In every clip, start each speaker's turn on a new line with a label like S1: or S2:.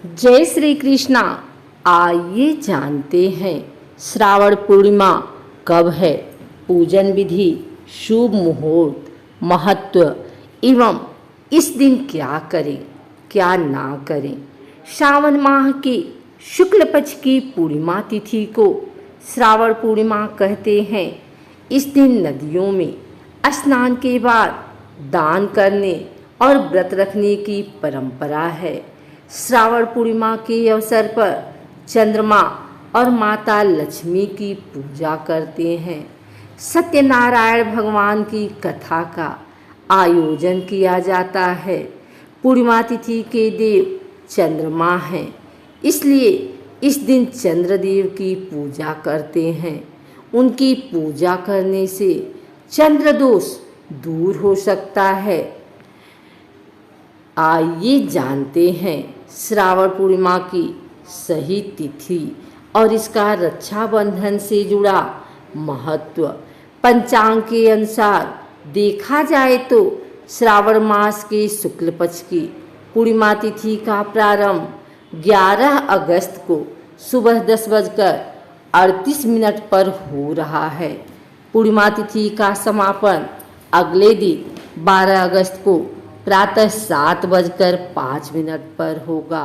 S1: जय श्री कृष्णा। आइए जानते हैं श्रावण पूर्णिमा कब है, पूजन विधि, शुभ मुहूर्त, महत्व एवं इस दिन क्या करें क्या ना करें। श्रावण माह की शुक्ल पक्ष की पूर्णिमा तिथि को श्रावण पूर्णिमा कहते हैं। इस दिन नदियों में स्नान के बाद दान करने और व्रत रखने की परंपरा है। श्रावण पूर्णिमा के अवसर पर चंद्रमा और माता लक्ष्मी की पूजा करते हैं। सत्यनारायण भगवान की कथा का आयोजन किया जाता है। पूर्णिमा तिथि के देव चंद्रमा हैं, इसलिए इस दिन चंद्रदेव की पूजा करते हैं। उनकी पूजा करने से चंद्र दोष दूर हो सकता है। आइए जानते हैं श्रावण पूर्णिमा की सही तिथि और इसका रक्षाबंधन से जुड़ा महत्व। पंचांग के अनुसार देखा जाए तो श्रावण मास के शुक्ल पक्ष की पूर्णिमा तिथि का प्रारंभ 11 अगस्त को सुबह 10:38 पर हो रहा है। पूर्णिमा तिथि का समापन अगले दिन 12 अगस्त को प्रातः 7:05 पर होगा।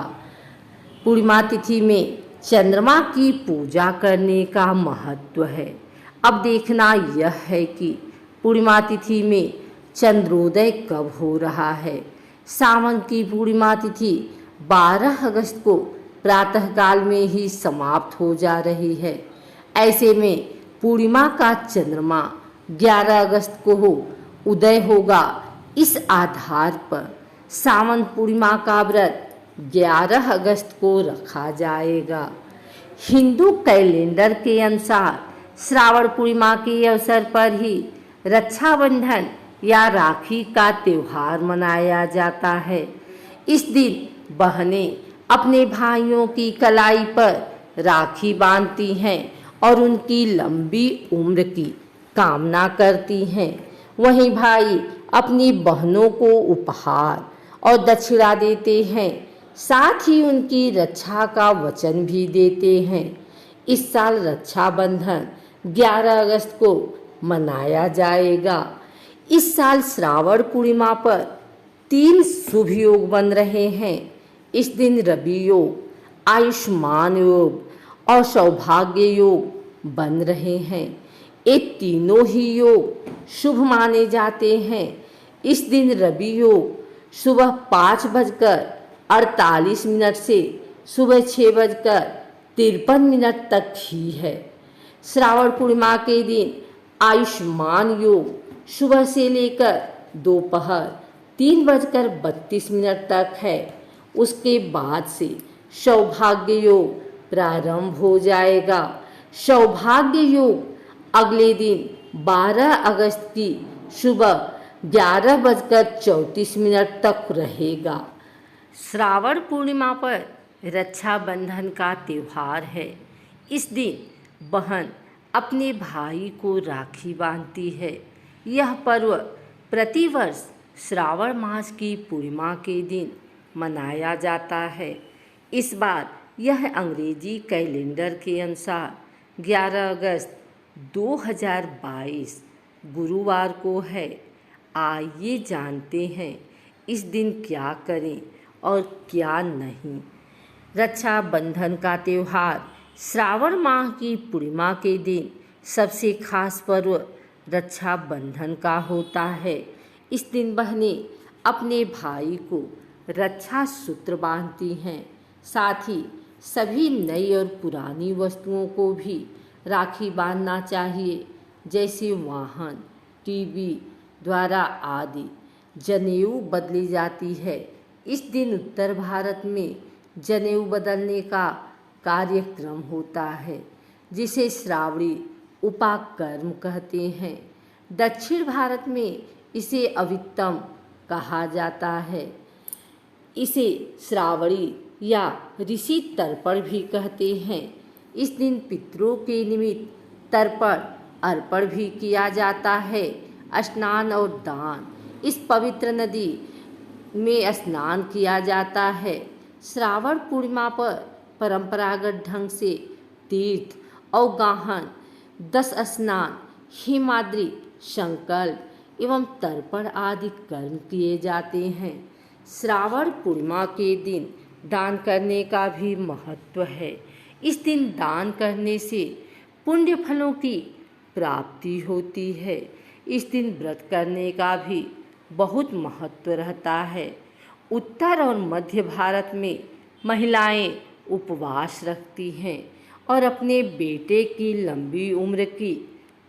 S1: पूर्णिमा तिथि में चंद्रमा की पूजा करने का महत्व है। अब देखना यह है कि पूर्णिमा तिथि में चंद्रोदय कब हो रहा है। सावन की पूर्णिमा तिथि 12 अगस्त को प्रातःकाल में ही समाप्त हो जा रही है। ऐसे में पूर्णिमा का चंद्रमा 11 अगस्त को उदय होगा। इस आधार पर सावन पूर्णिमा का व्रत 11 अगस्त को रखा जाएगा। हिंदू कैलेंडर के अनुसार श्रावण पूर्णिमा के अवसर पर ही रक्षाबंधन या राखी का त्योहार मनाया जाता है। इस दिन बहनें अपने भाइयों की कलाई पर राखी बांधती हैं और उनकी लंबी उम्र की कामना करती हैं। वहीं भाई अपनी बहनों को उपहार और दक्षिणा देते हैं, साथ ही उनकी रक्षा का वचन भी देते हैं। इस साल रक्षाबंधन 11 अगस्त को मनाया जाएगा। इस साल श्रावण पूर्णिमा पर 3 शुभ योग बन रहे हैं। इस दिन रवि योग, आयुष्मान योग और सौभाग्य योग बन रहे हैं। ये तीनों ही योग शुभ माने जाते हैं। इस दिन रवि योग सुबह 5:48 से सुबह 6:53 तक ही है। श्रावण पूर्णिमा के दिन आयुष्मान योग सुबह से लेकर दोपहर 3:32 तक है। उसके बाद से सौभाग्य योग प्रारंभ हो जाएगा। सौभाग्य योग अगले दिन 12 अगस्त की सुबह 11:34 तक रहेगा। श्रावण पूर्णिमा पर रक्षाबंधन का त्यौहार है। इस दिन बहन अपने भाई को राखी बांधती है। यह पर्व प्रतिवर्ष श्रावण मास की पूर्णिमा के दिन मनाया जाता है। इस बार यह अंग्रेजी कैलेंडर के अनुसार 11 अगस्त 2022 गुरुवार को है। आइए जानते हैं इस दिन क्या करें और क्या नहीं। रक्षाबंधन का त्यौहार श्रावण माह की पूर्णिमा के दिन सबसे खास पर्व रक्षाबंधन का होता है। इस दिन बहनें अपने भाई को रक्षा सूत्र बांधती हैं। साथ ही सभी नई और पुरानी वस्तुओं को भी राखी बांधना चाहिए, जैसे वाहन, टीवी, द्वारा आदि। जनेऊ बदली जाती है। इस दिन उत्तर भारत में जनेऊ बदलने का कार्यक्रम होता है, जिसे श्रावणी उपाकर्म कहते हैं। दक्षिण भारत में इसे अवितम कहा जाता है। इसे श्रावणी या ऋषि तर्पण भी कहते हैं। इस दिन पितरों के निमित्त तर्पण अर्पण भी किया जाता है। स्नान और दान, इस पवित्र नदी में स्नान किया जाता है। श्रावण पूर्णिमा पर परंपरागत ढंग से तीर्थ, अवगाहन, 10 स्नान, हिमाद्री, संकल्प एवं तर्पण आदि कर्म किए जाते हैं। श्रावण पूर्णिमा के दिन दान करने का भी महत्व है। इस दिन दान करने से पुण्य फलों की प्राप्ति होती है। इस दिन व्रत करने का भी बहुत महत्व रहता है। उत्तर और मध्य भारत में महिलाएं उपवास रखती हैं और अपने बेटे की लंबी उम्र की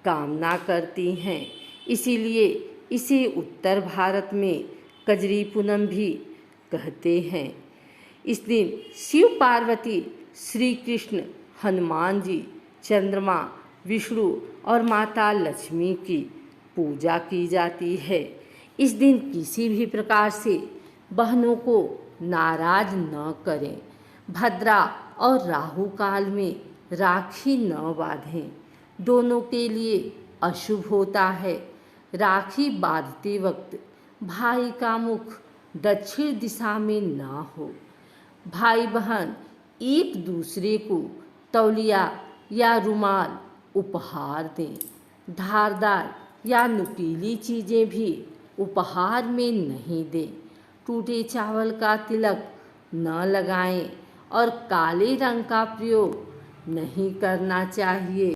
S1: कामना करती हैं। इसीलिए इसे उत्तर भारत में कजरी पूनम भी कहते हैं। इस दिन शिव पार्वती, श्री कृष्ण, हनुमान जी, चंद्रमा, विष्णु और माता लक्ष्मी की पूजा की जाती है। इस दिन किसी भी प्रकार से बहनों को नाराज न करें। भद्रा और राहु काल में राखी न बांधें, दोनों के लिए अशुभ होता है। राखी बांधते वक्त भाई का मुख दक्षिण दिशा में ना हो। भाई बहन एक दूसरे को तौलिया या रुमाल उपहार दें। धारदार या नुकीली चीज़ें भी उपहार में नहीं दें। टूटे चावल का तिलक न लगाएं और काले रंग का प्रयोग नहीं करना चाहिए।